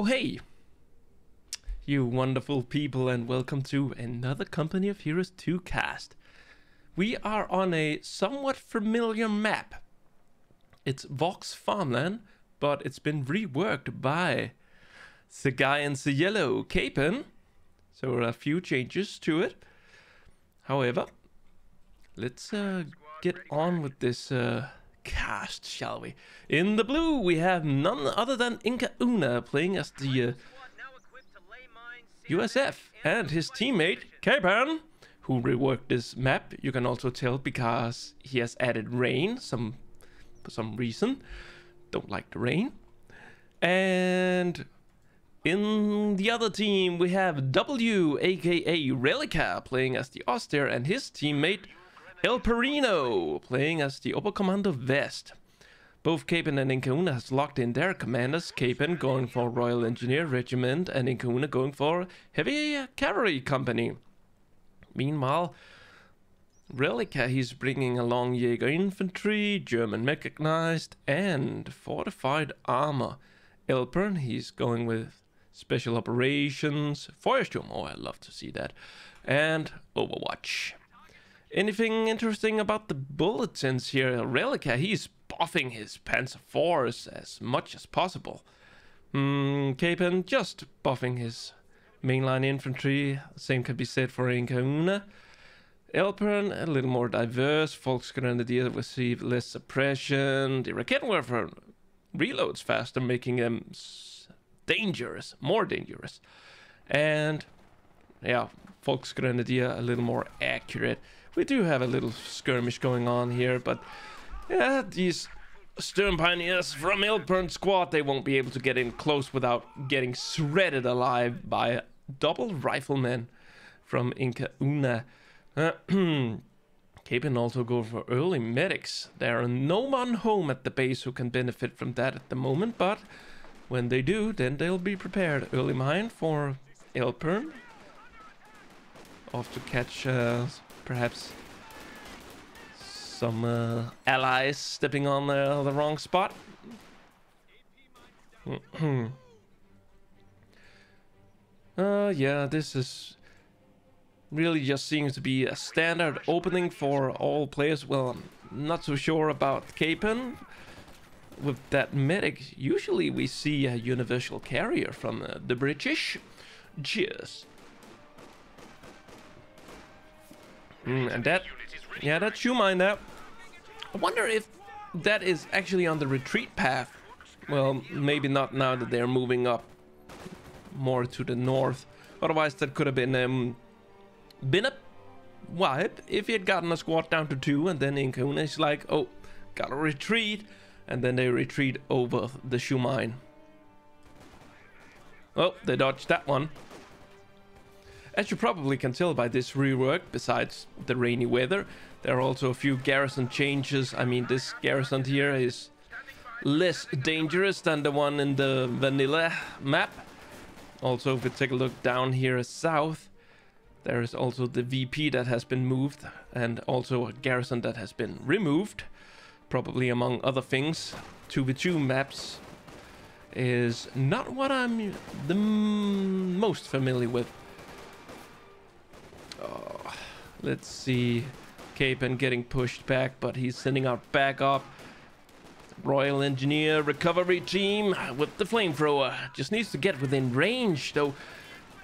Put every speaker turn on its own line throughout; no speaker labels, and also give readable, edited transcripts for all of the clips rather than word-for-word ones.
Oh hey, you wonderful people, and welcome to another Company of Heroes 2 cast. We are on a somewhat familiar map. It's Vaux farmland, but it's been reworked by the guy in the yellow, Kpen. So a few changes to it. However, let's get on with this cast, shall we? In the blue, we have none other than IncaUna playing as the USF and his teammate Kpen, who reworked this map. You can also tell because he has added rain for some reason. Don't like the rain. And in the other team, we have W, aka Relica, playing as the Austere, and his teammate Elpern playing as the Oberkommando West. Both Kpen and IncaUna has locked in their commanders, Kpen going for Royal Engineer Regiment and IncaUna going for Heavy Cavalry Company. Meanwhile, Relica, he's bringing along Jaeger Infantry, German mechanized and fortified armor. Elpern, he's going with Special Operations, Feuersturm, oh I love to see that, and Overwatch. Anything interesting about the bulletins here? Relica, he's buffing his Panzer IVs as much as possible. Kpen just buffing his mainline infantry. Same can be said for IncaUna. Elpern, a little more diverse. Vaux Grenadier receive less suppression. The Raketenwerfer reloads faster, making them dangerous, more dangerous. And yeah, Vaux Grenadier a little more accurate. We do have a little skirmish going on here, but yeah, these Stern Pioneers from Elpern squad, they won't be able to get in close without getting shredded alive by double riflemen from IncaUna. Kpen also go for early medics. There are no one home at the base who can benefit from that at the moment, but when they do, then they'll be prepared. Early mine for Elpern. Off to catch perhaps some allies stepping on the wrong spot. Yeah, this is really just seems to be a standard opening for all players. Well, I'm not so sure about Kpen. With that medic, usually we see a universal carrier from the British. Cheers. And that, yeah, that's you mind that. I wonder if that is actually on the retreat path. Well, maybe not now that they're moving up more to the north. Otherwise, that could have been a wipe if he had gotten a squad down to 2, and then IncaUna is like, oh, gotta retreat, and then they retreat over the shoe mine. Oh, they dodged that one. As you probably can tell by this rework, besides the rainy weather, there are also a few garrison changes. I mean, this garrison here is less dangerous than the one in the vanilla map. Also, if we take a look down here south, there is also the VP that has been moved, and also a garrison that has been removed, probably among other things. 2v2 maps is not what I'm the most familiar with. Oh, let's see. Kpen getting pushed back, but he's sending out backup. Royal Engineer Recovery Team with the flamethrower. Just needs to get within range, though.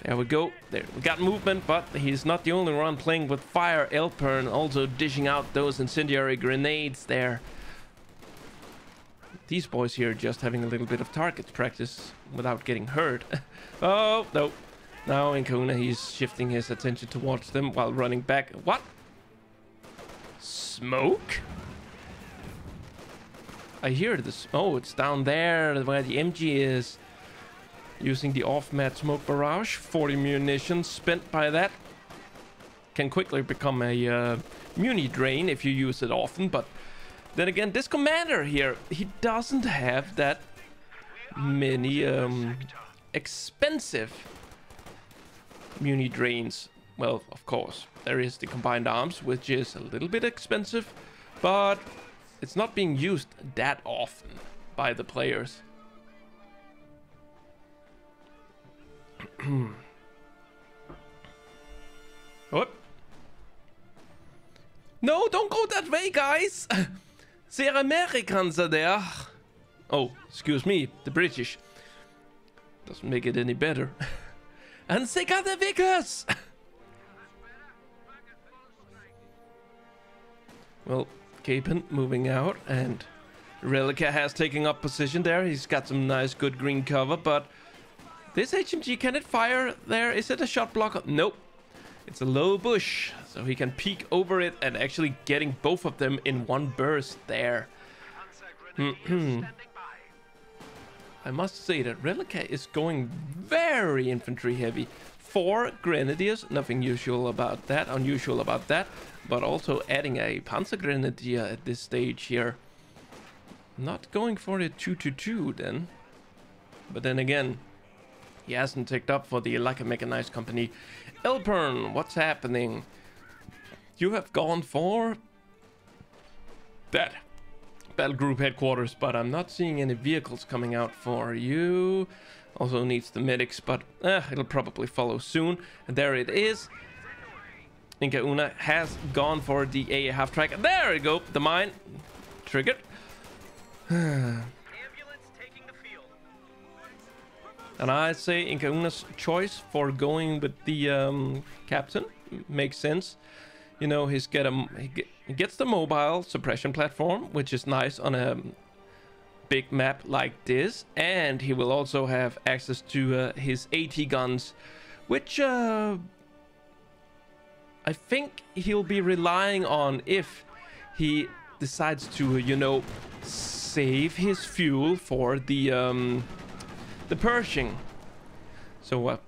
There we go. There we got movement, but he's not the only one playing with fire. Elpern also dishing out those incendiary grenades there. These boys here just having a little bit of target practice without getting hurt. Oh, no. Now IncaUna, he's shifting his attention towards them while running back. What? Smoke? I hear this. Oh, it's down there where the MG is. Using the off-mat smoke barrage. 40 munitions spent by that. Can quickly become a muni drain if you use it often. But then again, this commander here, he doesn't have that many expensive muni drains. Well, of course, there is the combined arms, which is a little bit expensive, but it's not being used that often by the players. What? No, don't go that way, guys! The Americans are there. Oh, excuse me, the British. Doesn't make it any better. And they got the Vickers! Well, Kpen moving out, and Relica has taken up position there. He's got some nice, good green cover, but this HMG, can it fire there? Is it a shot blocker? Nope. It's a low bush, so he can peek over it and actually getting both of them in one burst there. I must say that Relica is going very infantry heavy. 4 grenadiers, nothing unusual about that, but also adding a panzer grenadier at this stage here. Not going for a 2-2-2 then. But then again, he hasn't ticked up for the like a mechanized company. Elpern, what's happening? You have gone for that battle group headquarters, but I'm not seeing any vehicles coming out for you. Also needs the medics, but it'll probably follow soon. And there it is. IncaUna has gone for the AA half track. There we go. The mine triggered. And I say IncaUna's choice for going with the captain makes sense. You know, he gets the mobile suppression platform, which is nice on a big map like this, and he will also have access to his AT guns, which I think he'll be relying on if he decides to, you know, save his fuel for the Pershing. So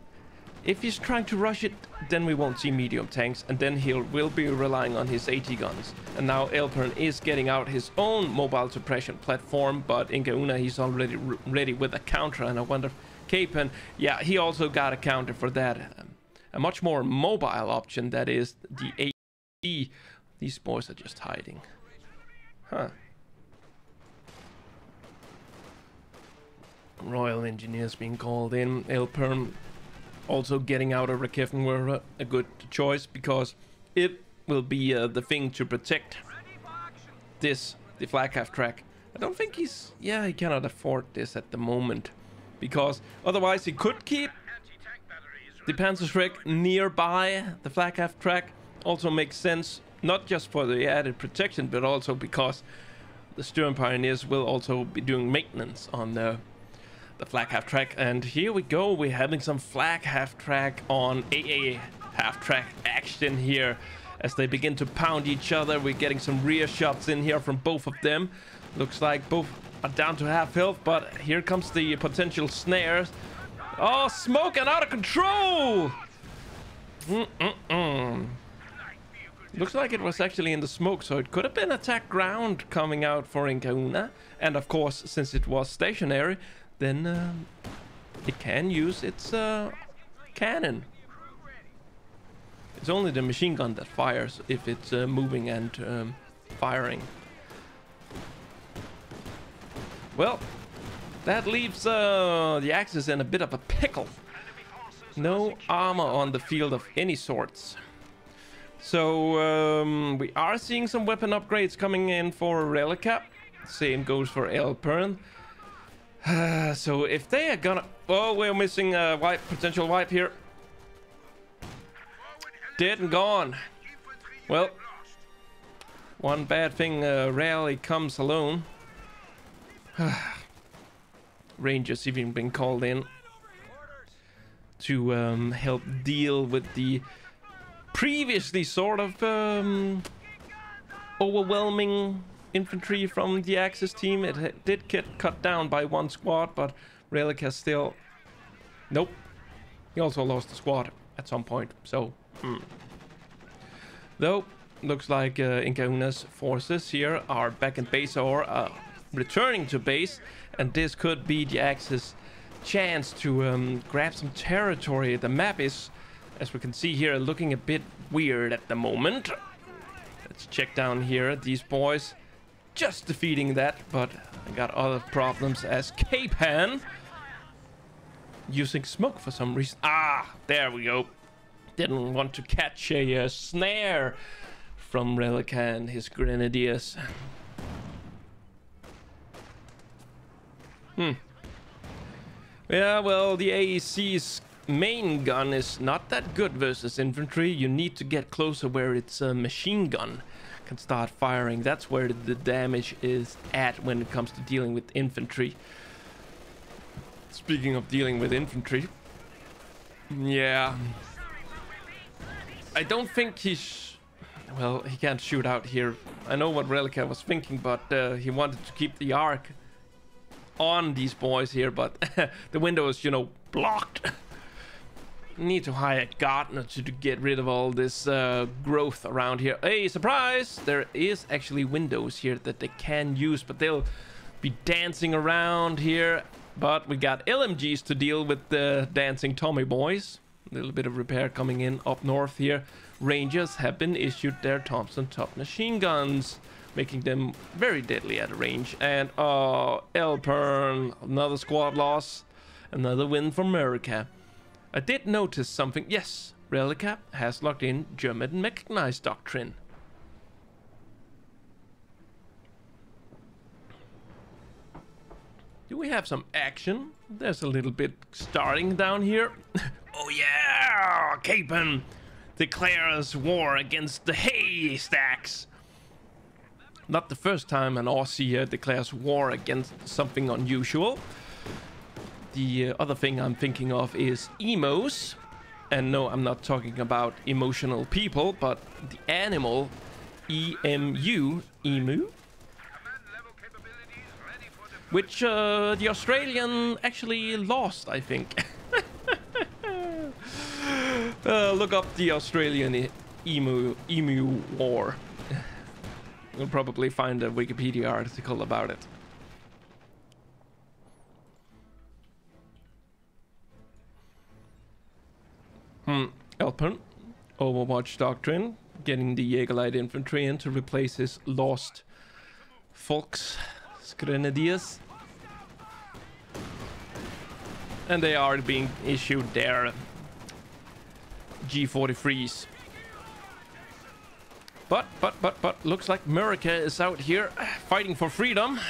if he's trying to rush it, then we won't see medium tanks, and then will be relying on his AT guns. And now Elpern is getting out his own mobile suppression platform, but IncaUna, he's already ready with a counter, and I wonder, Kpen, yeah, he also got a counter for that. A much more mobile option, that is the AT. These boys are just hiding. Huh. Royal Engineers being called in. Elpern also getting out of Rekeffen were a good choice, because it will be the thing to protect this, the flag half track. I don't think he cannot afford this at the moment, because otherwise he could keep the Panzerschreck nearby the flag half track. Also makes sense, not just for the added protection, but also because the Sturm Pioneers will also be doing maintenance on the flag half track. And here we go, we're having some flag half track on AA half track action here as they begin to pound each other. We're getting some rear shots in here from both of them. Looks like both are down to half health, but here comes the potential snares. Oh, smoke and out of control! Looks like it was actually in the smoke, so it could have been attack ground coming out for IncaUna. And of course, since it was stationary, then it can use its cannon. It's only the machine gun that fires if it's moving and firing. Well, that leaves the Axis in a bit of a pickle. No armor on the field of any sorts. So we are seeing some weapon upgrades coming in for Relica. Same goes for Elpern. So if they are gonna... Oh, we're missing a wipe, potential wipe here. Dead and gone. Well, one bad thing rarely comes alone. Rangers even been called in to help deal with the previously sort of overwhelming infantry from the Axis team. It did get cut down by one squad, but Relica still... Nope. He also lost the squad at some point, so... Though, looks like IncaUna's forces here are back in base or returning to base, and this could be the Axis chance to grab some territory. The map is, as we can see here, looking a bit weird at the moment. Let's check down here. These boys just defeating that, but I got other problems as Kpen using smoke for some reason. Ah, there we go. Didn't want to catch a snare from Relica and his grenadiers. Yeah, well, the AEC's main gun is not that good versus infantry. You need to get closer where its machine gun can start firing. That's where the damage is at when it comes to dealing with infantry. Speaking of dealing with infantry, yeah, I don't think he's... Well, he can't shoot out here. I know what Relica was thinking, but he wanted to keep the arc on these boys here, but the window is, you know, blocked. Need to hire a gardener to get rid of all this growth around here. Hey, surprise! There is actually windows here that they can use, but they'll be dancing around here. But we got LMGs to deal with the dancing Tommy boys. A little bit of repair coming in up north here. Rangers have been issued their Thompson top machine guns, making them very deadly at range. And Elpern, another squad loss, another win for America. I did notice something. Yes, Relica has locked in German mechanized doctrine. Do we have some action? There's a little bit starting down here. Oh yeah! Kpen declares war against the haystacks. Not the first time an Aussie declares war against something unusual. The other thing I'm thinking of is emos. And no, I'm not talking about emotional people, but the animal EMU, emu. Which the Australian actually lost, I think. Look up the Australian emu war. You'll probably find a Wikipedia article about it. Elpern, Overwatch Doctrine, getting the Jägerlight infantry in to replace his lost Vaux grenadiers. And they are being issued their G43s. But, looks like America is out here fighting for freedom.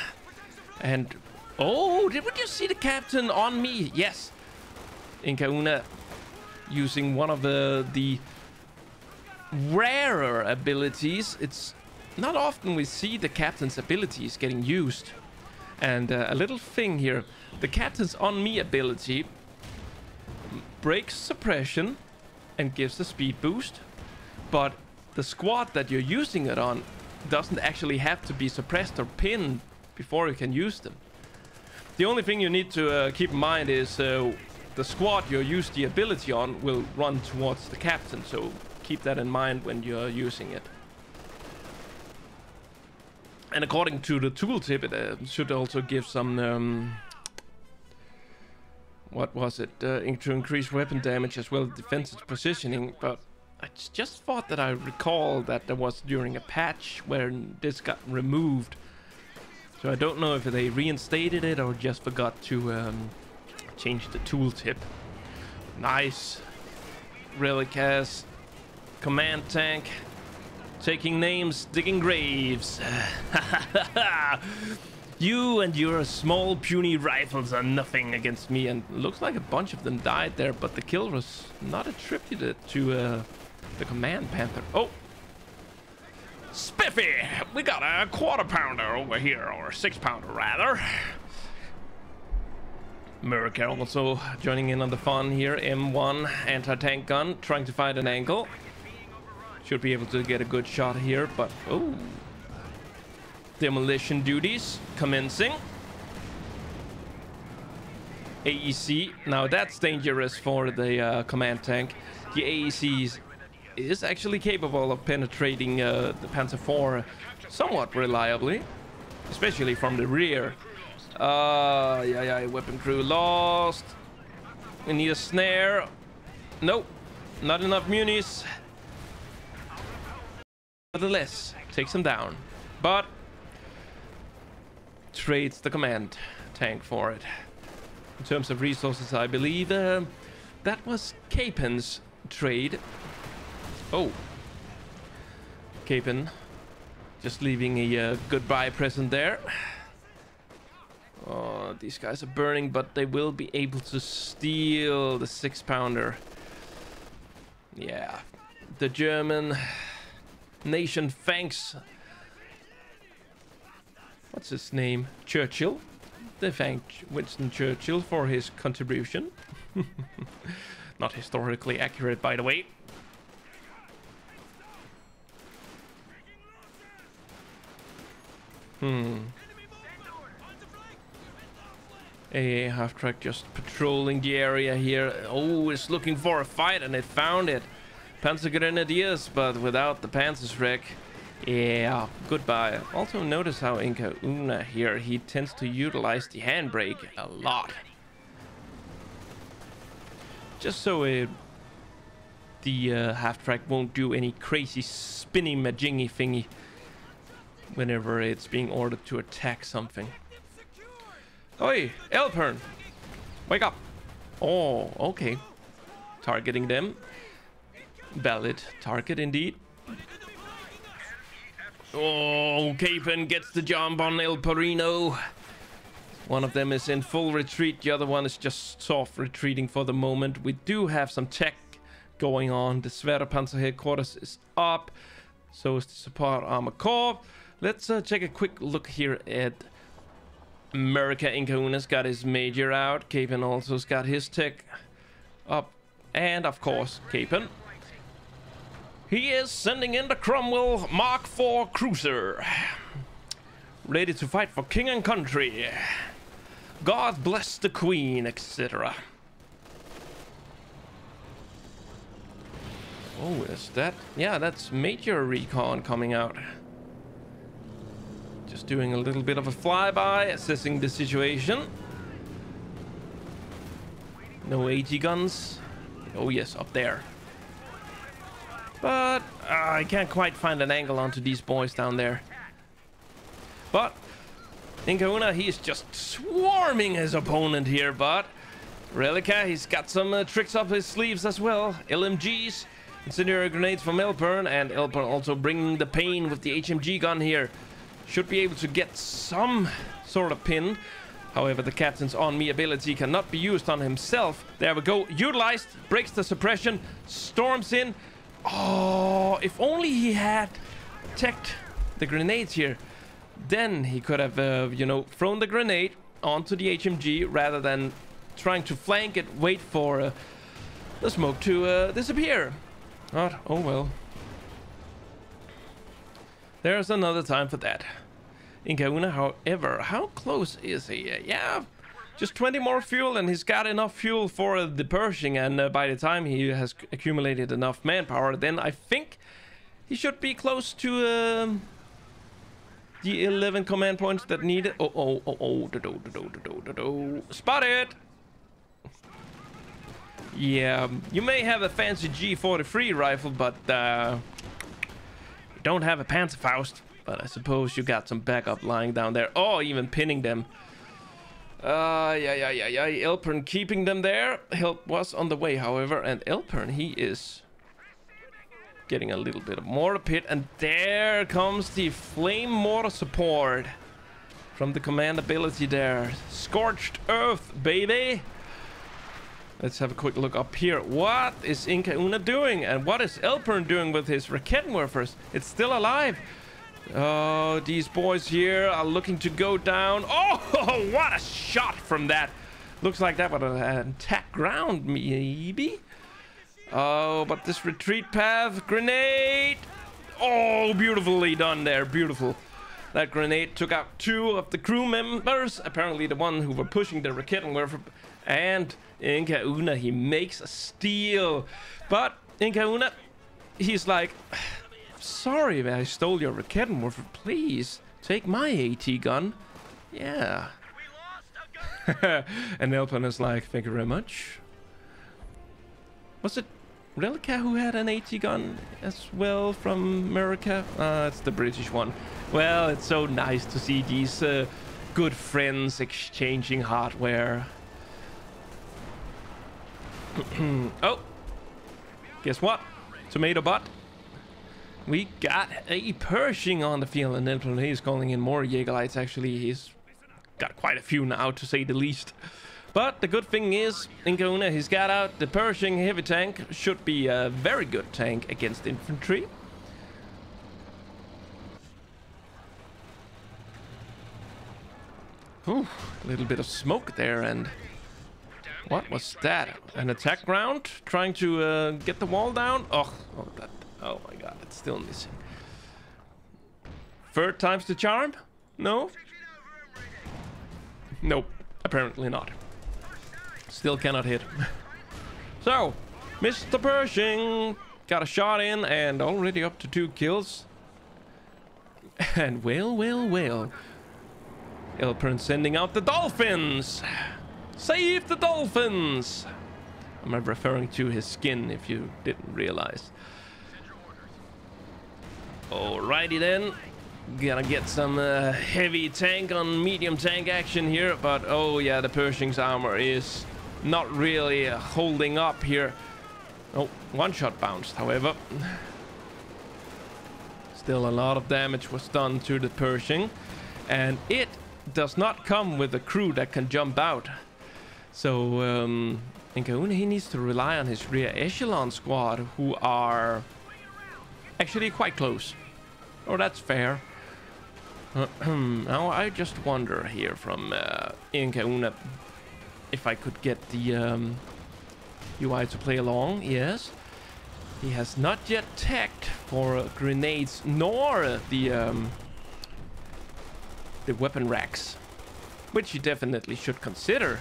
And, oh, did you see the captain on me? Yes. IncaUna using one of the rarer abilities. It's not often we see the captain's abilities getting used. And a little thing here. The captain's on me ability breaks suppression and gives a speed boost. But the squad that you're using it on doesn't actually have to be suppressed or pinned before you can use them. The only thing you need to keep in mind is the squad you use the ability on will run towards the captain, so keep that in mind when you're using it. And according to the tooltip, it should also give some what was it, to increase weapon damage as well as defensive positioning. But I just thought that I recall that there was during a patch where this got removed, so I don't know if they reinstated it or just forgot to change the tooltip. Nice. Relicas, command tank, taking names, digging graves. You and your small puny rifles are nothing against me. And looks like a bunch of them died there, but the kill was not attributed to the command panther. Oh, Spiffy, we got a quarter pounder over here, or a 6 pounder rather. America also joining in on the fun here. M1 anti-tank gun, trying to find an angle. Should be able to get a good shot here, but oh, demolition duties commencing. AEC, now that's dangerous for the command tank. The AEC is actually capable of penetrating the Panzer IV somewhat reliably, especially from the rear. Yeah, weapon crew lost. We need a snare. Nope, not enough munis. Nevertheless, takes him down, but trades the command tank for it. In terms of resources, I believe that was Kpen's trade. Oh, Kpen just leaving a goodbye present there. Oh, these guys are burning, but they will be able to steal the 6-pounder. Yeah, the German nation thanks... What's his name? Churchill. They thank Winston Churchill for his contribution. Not historically accurate, by the way. A half-track just patrolling the area here. Oh, it's looking for a fight, and it found it. Panzer Grenadiers, but without the Panzerschreck. Yeah, goodbye. Also notice how IncaUna here, he tends to utilize the handbrake a lot. Just so the half-track won't do any crazy spinny majingy thingy whenever it's being ordered to attack something. Oi, Elpern! Wake up! Oh, okay. Targeting them. Valid target indeed. Oh, Kpen gets the jump on Elperino. One of them is in full retreat, the other one is just soft retreating for the moment. We do have some tech going on. The Schwerpanzer headquarters is up. So is the support armor corps. Let's take a quick look here at America. IncaUna's got his major out. Kpen also's got his tech up. And of course, Kpen. He is sending in the Cromwell Mark IV cruiser. Ready to fight for king and country. God bless the Queen, etc. Oh, is that? Yeah, that's Major Recon coming out. Just doing a little bit of a flyby, assessing the situation. No AT guns. Oh yes, up there. But I can't quite find an angle onto these boys down there. But IncaUna, he's just swarming his opponent here. But Relica, he's got some tricks up his sleeves as well. LMGs, incendiary grenades from Elpern, and Elpern also bringing the pain with the HMG gun here. Should be able to get some sort of pin. However, the captain's on-me ability cannot be used on himself. There we go. Utilized, breaks the suppression, storms in. Oh, if only he had teched the grenades here, then he could have, you know, thrown the grenade onto the HMG rather than trying to flank it, wait for the smoke to disappear. But, oh well. There's another time for that. IncaUna, however, how close is he? Yeah, just 20 more fuel, and he's got enough fuel for the Pershing, and by the time he has accumulated enough manpower, then I think he should be close to the 11 command points that needed. Spotted! Yeah, you may have a fancy G43 rifle, but you don't have a Panzerfaust. But I suppose you got some backup lying down there. Oh, even pinning them. Yeah. Elpern keeping them there. Help was on the way, however. And Elpern, he is getting a little bit of mortar pit. And there comes the flame mortar support from the command ability there. Scorched earth, baby. Let's have a quick look up here. What is IncaUna doing? And what is Elpern doing with his Rakettenwerfers? It's still alive. Oh, these boys here are looking to go down. Oh, what a shot from that. Looks like that would attack ground, maybe. Oh, but this retreat path. Grenade. Oh, beautifully done there. Beautiful. That grenade took out 2 of the crew members. Apparently the one who were pushing the Rakettenwerfer. And IncaUna, he makes a steal. But IncaUna, he's like... Sorry that I stole your Rakettenwerfer. Please take my AT gun. Yeah. And Elpern is like, thank you very much. Was it Relica who had an AT gun as well from America? It's the British one. Well, it's so nice to see these good friends exchanging hardware. Oh, guess what? Tomato butt. We got a Pershing on the field, and Elpern, he's calling in more Jägerlights. Actually, he's got quite a few now, to say the least. But the good thing is, IncaUna, he's got out the Pershing heavy tank. Should be a very good tank against infantry. Ooh, a little bit of smoke there, and what was that? An attack round? Trying to get the wall down? Oh my god, it's still missing. Third time's the charm? No? Nope, apparently not. Still cannot hit. So, Mr. Pershing got a shot in and already up to 2 kills. And well. Elpern sending out the dolphins! Save the dolphins! I'm referring to his skin, if you didn't realize. Alrighty then. Gonna get some heavy tank on medium tank action here. But oh yeah, the Pershing's armor is not really holding up here. Oh, one shot bounced, however. Still a lot of damage was done to the Pershing. And it does not come with a crew that can jump out. So IncaUna, he needs to rely on his rear echelon squad, who are actually quite close. Oh, that's fair. Now I just wonder here from IncaUna if I could get the UI to play along. Yes, he has not yet teched for grenades nor the weapon racks, which he definitely should consider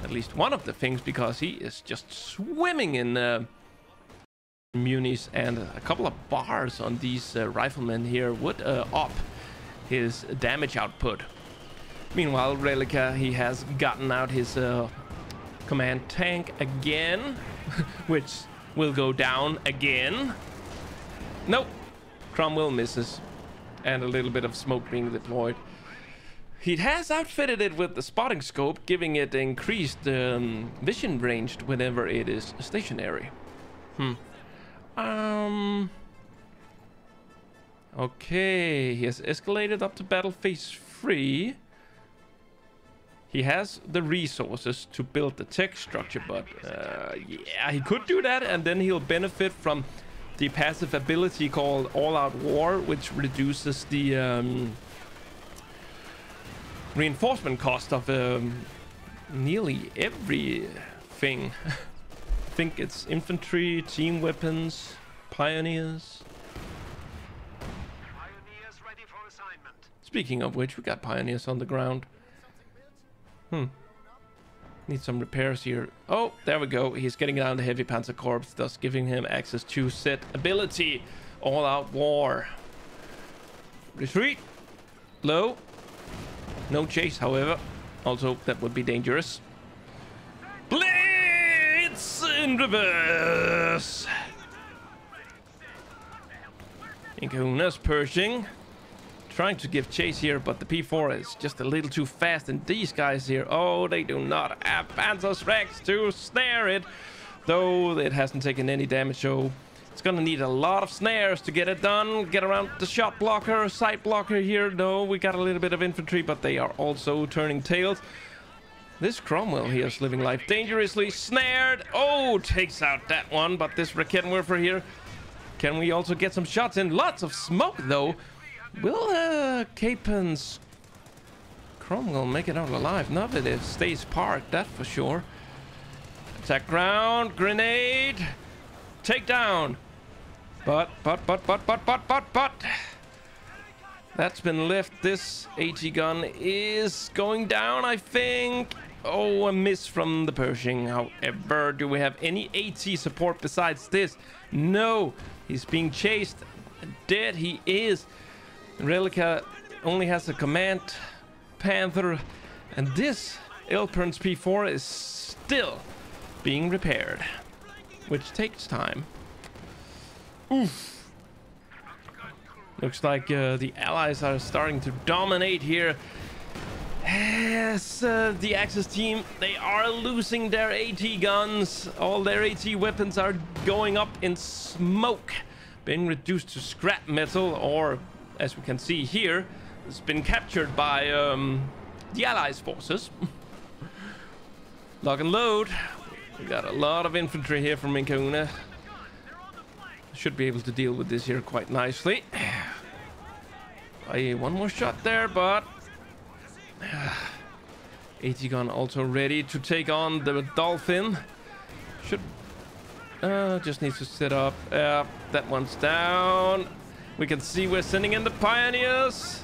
at least one of the things, because he is just swimming in munis, and a couple of bars on these riflemen here would up his damage output. Meanwhile, Relica, he has gotten out his command tank again, which will go down again. Nope, Cromwell misses, and a little bit of smoke being deployed. He has outfitted it with the spotting scope, giving it increased vision range whenever it is stationary. Okay, he has escalated up to battle phase 3. He has the resources to build the tech structure, but yeah, he could do that, and then he'll benefit from the passive ability called All-Out War, which reduces the reinforcement cost of nearly everything. I think it's infantry, team weapons, pioneers.
Pioneers ready for assignment.
Speaking of which, we got pioneers on the ground. Need some repairs here. Oh, there we go. He's getting down the heavy panzer corps, thus giving him access to set ability. All out war. Retreat. Low. No chase, however. Also, that would be dangerous. Blitz in reverse. IncaUna's Pershing. Trying to give chase here, but the P4 is just a little too fast. And these guys here, oh, they do not have Panzerschrecks to snare it. Though it hasn't taken any damage, so it's gonna need a lot of snares to get it done. Get around the shot blocker, sight blocker here. No, we got a little bit of infantry, but they are also turning tails. This Cromwell here is living life dangerously. Snared. Oh, takes out that one. But this Raketenwerfer here, can we also get some shots in? Lots of smoke, though. Will Kpen's Cromwell make it out alive? Not that it stays parked, that for sure. Attack ground, grenade, takedown. But. That's been left. This AT gun is going down, I think. Oh, a miss from the Pershing. However, do we have any AT support besides this? No, he's being chased. Dead he is. Relica only has a command Panther, and this Elpern's P4 is still being repaired, which takes time. Oof. Looks like the allies are starting to dominate here. Yes, the Axis team, they are losing their AT guns. All their AT weapons are going up in smoke, being reduced to scrap metal, or as we can see here, it's been captured by the Allies forces. Lock and load. We got a lot of infantry here from IncaUna. Should be able to deal with this here quite nicely. One more shot there, but AT gun also ready to take on the Dolphin. Should just needs to set up. That one's down. We can see we're sending in the Pioneers.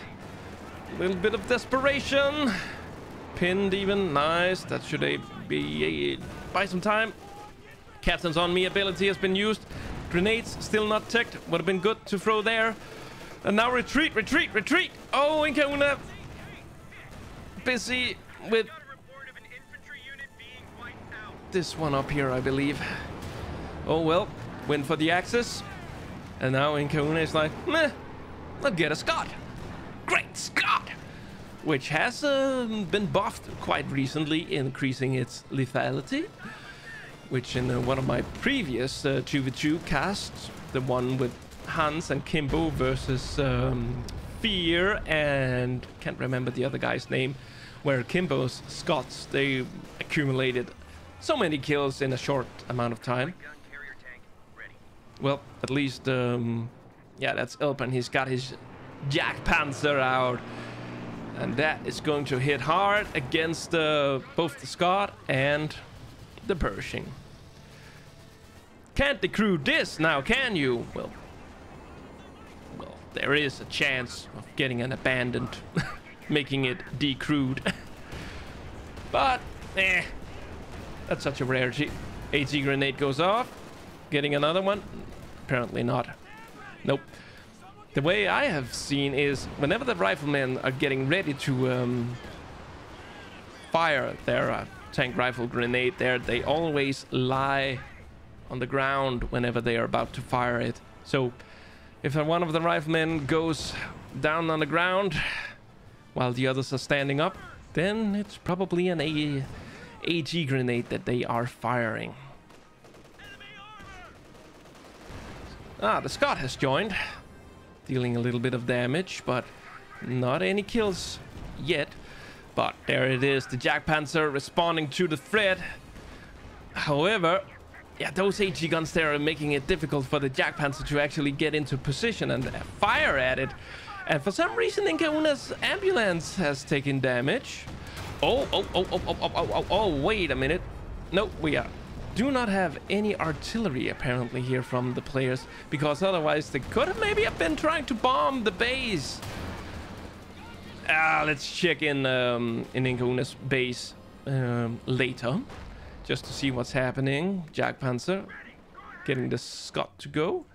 A little bit of desperation. Pinned even. Nice. That should be buy some time. Captain's on me ability has been used. Grenades still not ticked. Would have been good to throw there. And now retreat, retreat, retreat. Oh, IncaUna busy with this one up here, I believe. Oh well, win for the Axis. And now IncaUna is like, meh, I'll get a Scott. Great Scott! Which has been buffed quite recently, increasing its lethality. Which in one of my previous 2v2 casts, the one with Hans and Kimbo versus Fear and can't remember the other guy's name, where Kimbo's Scots, they accumulated so many kills in a short amount of time. Well, at least, yeah, that's Elpern. He's got his Jack Panzer out. And that is going to hit hard against both the Scot and the Pershing. Can't decrew this now, can you? Well, there is a chance of getting an abandoned, making it decrewed. But, that's such a rarity. AT grenade goes off. Getting another one? Apparently not. Nope. The way I have seen is whenever the riflemen are getting ready to fire their tank rifle grenade there, they always lie on the ground whenever they are about to fire it. So if one of the riflemen goes down on the ground while the others are standing up, then it's probably an AT grenade that they are firing. Ah, the Scot has joined, dealing a little bit of damage, but not any kills yet. But there it is, the Jack Panzer responding to the threat. However, yeah, those HG guns there are making it difficult for the Jack Panzer to actually get into position and fire at it. And for some reason, IncaUna's ambulance has taken damage. Oh, wait a minute. No, we do not have any artillery apparently here from the players, because otherwise they could have maybe been trying to bomb the base. Let's check in IncaUna's base later, just to see what's happening. Jack Panzer getting the Scot to go.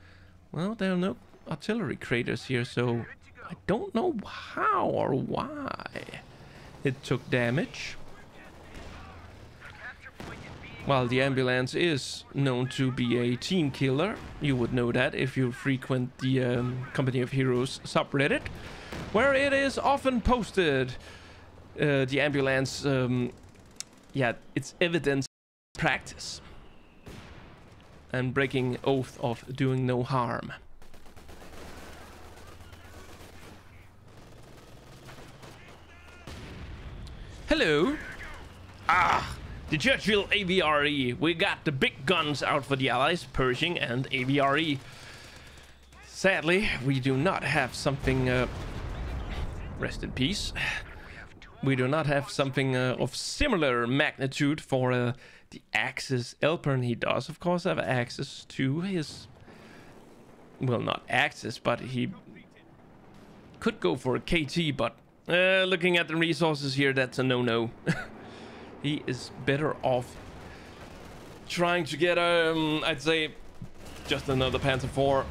Well, there are no artillery craters here, so I don't know how or why it took damage. While the ambulance is known to be a team killer, you would know that if you frequent the Company of Heroes subreddit, where it is often posted. The ambulance, yeah, it's evidence practice and breaking oath of doing no harm. Hello. The Churchill AVRE. We got the big guns out for the Allies, Pershing and AVRE. Sadly, we do not have something, rest in peace. We do not have something of similar magnitude for the Axis. Elpern, he does, of course, have access to his... Well, not access, but he could go for a KT, but looking at the resources here, that's a no-no. He is better off trying to get, I'd say, just another Panzer IV.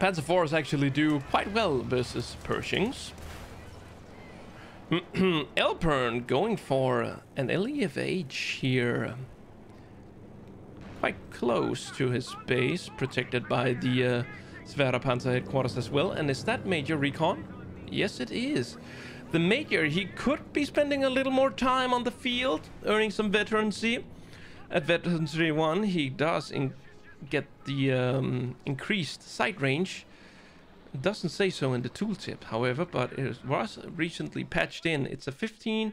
Panzer IVs actually do quite well versus Pershings. Elpern going for an LEFH here. Quite close to his base, protected by the Svera Panzer headquarters as well. And is that major recon? Yes, it is. The Major, he could be spending a little more time on the field, earning some veterancy. At Veterancy 1, he does get the increased sight range. It doesn't say so in the tooltip, however, but it was recently patched in. It's a 15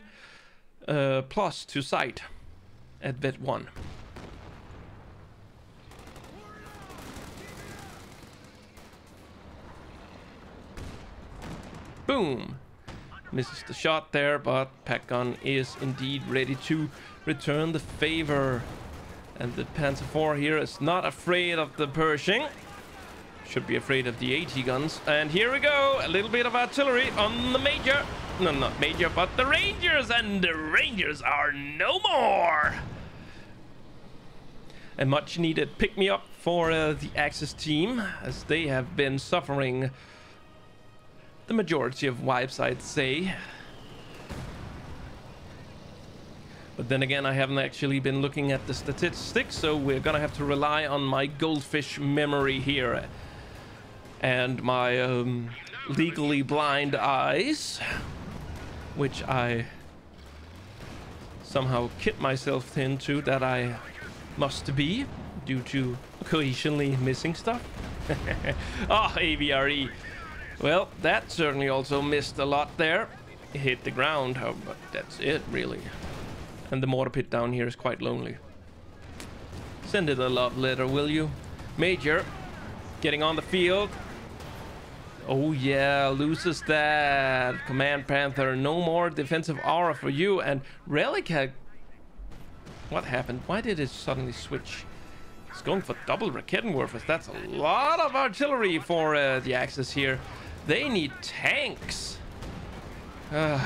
plus to sight at Vet 1. Boom! Misses the shot there, but Pack Gun is indeed ready to return the favor. And the Panzer IV here is not afraid of the Pershing. Should be afraid of the AT guns. And here we go, a little bit of artillery on the Major. No, not Major, but the Rangers, and the Rangers are no more. A much needed pick-me-up for the Axis team, as they have been suffering the majority of wipes, I'd say. But then again, I haven't actually been looking at the statistics, so we're gonna have to rely on my goldfish memory here and my legally blind eyes, which I somehow kid myself into that I must be due to occasionally missing stuff. Oh, AVRE. Well, that certainly also missed a lot there. It hit the ground, but that's it, really. And the mortar pit down here is quite lonely. Send it a love letter, will you? Major, getting on the field. Oh yeah, loses that. Command Panther, no more defensive aura for you. And Relica, what happened? Why did it suddenly switch? It's going for double Raketenwerfers. That's a lot of artillery for the Axis here. They need tanks. Oh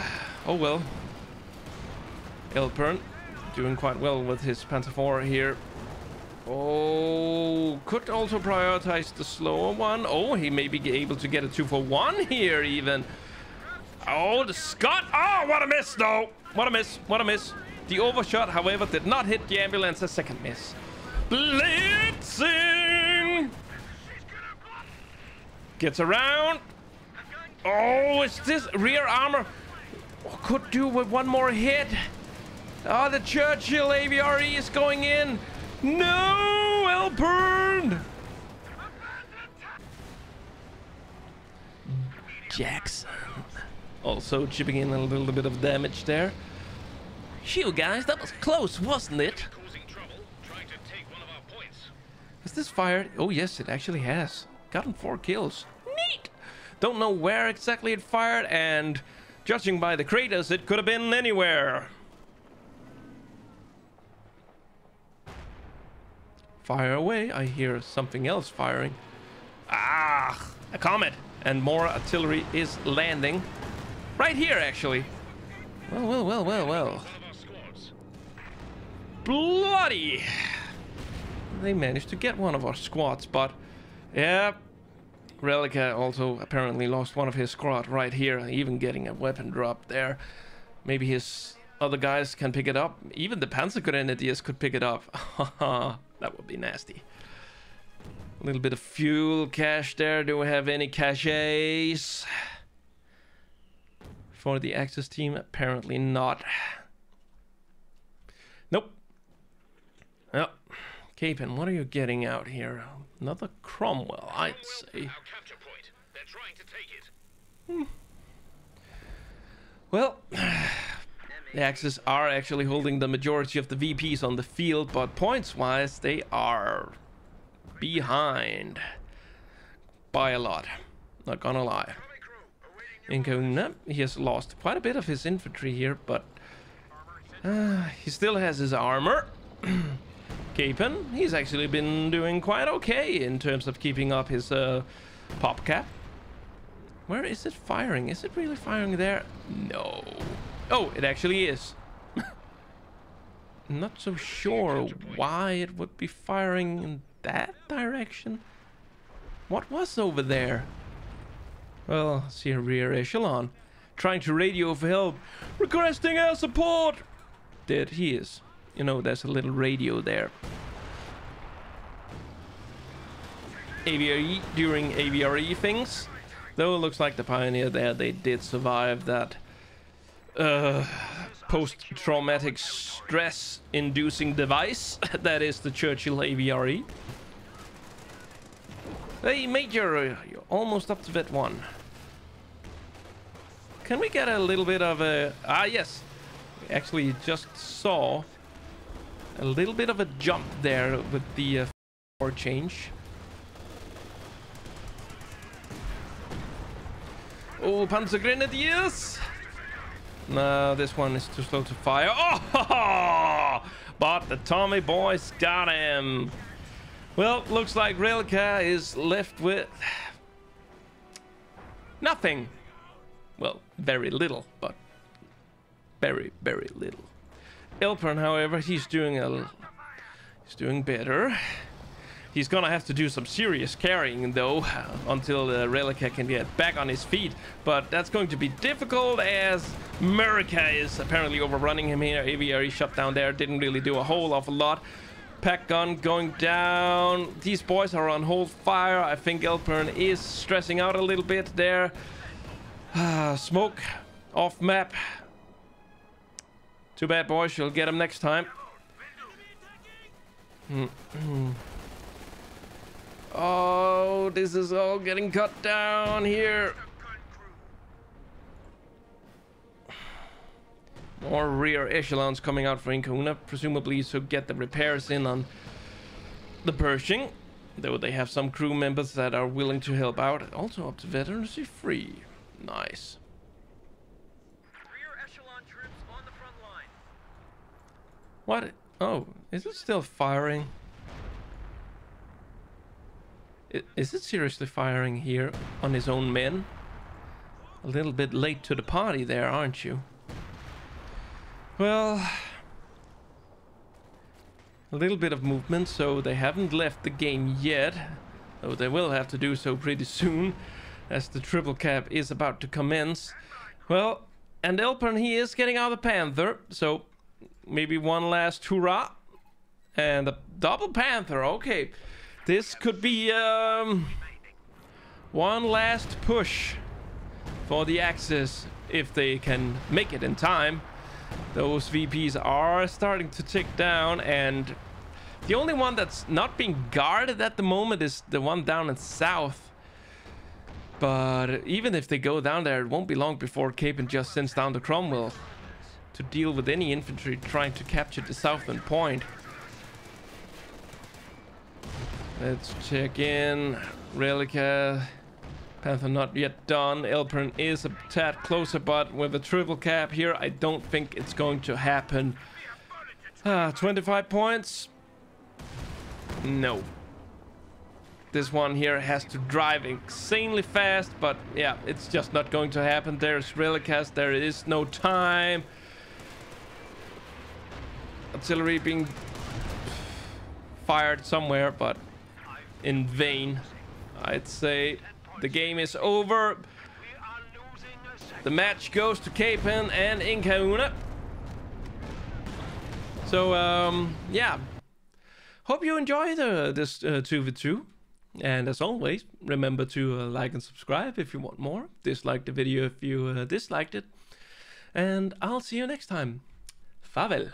well. Elpern doing quite well with his Panzer IV here. Oh, could also prioritize the slower one. Oh, he may be able to get a 2-for-1 here even. Oh, the Scott. Oh, what a miss though. What a miss. What a miss. The overshot, however, did not hit the ambulance. A second miss. Blitzing. Gets around. Oh, is this rear armor? Oh, could do with one more hit. Oh, the Churchill AVRE is going in. No, Elpern. Jackson also chipping in a little bit of damage there. Phew, guys, that was close, wasn't it? Has this fired? Oh, yes, it actually has. Gotten 4 kills. Neat. Don't know where exactly it fired, and judging by the craters, it could have been anywhere. Fire away. I hear something else firing. Ah, a comet. And more artillery is landing. Right here, actually. Well. Bloody. They managed to get one of our squads, but yeah. Relica also apparently lost one of his squad right here, even getting a weapon drop there. Maybe his other guys can pick it up. Even the Panzer Grenadiers could pick it up. That would be nasty. A little bit of fuel cache there. Do we have any caches for the Axis team? Apparently not. Nope. Well, Kpen, what are you getting out here? Another Cromwell, I'd say. Well, the Axis are actually holding the majority of the VPs on the field, but points-wise, they are behind by a lot. Not gonna lie. IncaUna, he has lost quite a bit of his infantry here, but he still has his armor. Kpen, he's actually been doing quite okay in terms of keeping up his pop cap. Where is it firing? Is it really firing there? No. Oh, it actually is. I'm not so sure why it would be firing in that direction. What was over there? Well, I see a rear echelon trying to radio for help. Requesting air support! There he is. You know, there's a little radio there. AVRE during AVRE things. Though it looks like the Pioneer there, they did survive that post-traumatic stress-inducing device. That is the Churchill AVRE. Hey, Major, you're almost up to vet 1. Can we get a little bit of a... Ah, yes. We actually just saw a little bit of a jump there with the floor change. Oh, Panzer Grenadiers! No, this one is too slow to fire. Oh! But the Tommy boys got him. Well, looks like Relica is left with nothing. Well, very little, but very, very little. Elpern, however, he's doing better. He's gonna have to do some serious carrying though until Relica can get back on his feet, but that's going to be difficult as Murica is apparently overrunning him here. AVRE shut down there, didn't really do a whole awful lot. Pack gun going down. These boys are on hold fire. I think Elpern is stressing out a little bit there. Smoke off map. Too bad, boys. You'll get him next time. Oh, this is all getting cut down here. More rear echelons coming out for IncaUna, presumably to get the repairs in on the Pershing. Though they have some crew members that are willing to help out. Also up to veterancy 3. Nice.
Rear echelon troops on the front line.
What? Oh, is it still firing? Is it seriously firing here on his own men? A little bit late to the party there, aren't you? Well, a little bit of movement, so they haven't left the game yet. Though they will have to do so pretty soon, as the triple cap is about to commence. Well, and Elpern, he is getting out of the Panther, so maybe one last hurrah. And a double Panther, okay. This could be one last push for the Axis if they can make it in time. Those VPs are starting to tick down, and the only one that's not being guarded at the moment is the one down in south. But even if they go down there, it won't be long before Kpen just sends down the Cromwell to deal with any infantry trying to capture the southern point. Let's check in. Relica. Panther not yet done. Elpern is a tad closer, but with a triple cap here, I don't think it's going to happen. 25 points. No. This one here has to drive insanely fast, but yeah, it's just not going to happen. There's Relicas. There is no time. Artillery being fired somewhere, but in vain. I'd say the game is over. The match goes to Kpen and IncaUna. So yeah, hope you enjoy this 2v2, and as always, remember to like and subscribe if you want more. Dislike the video if you disliked it, and I'll see you next time. Farvel.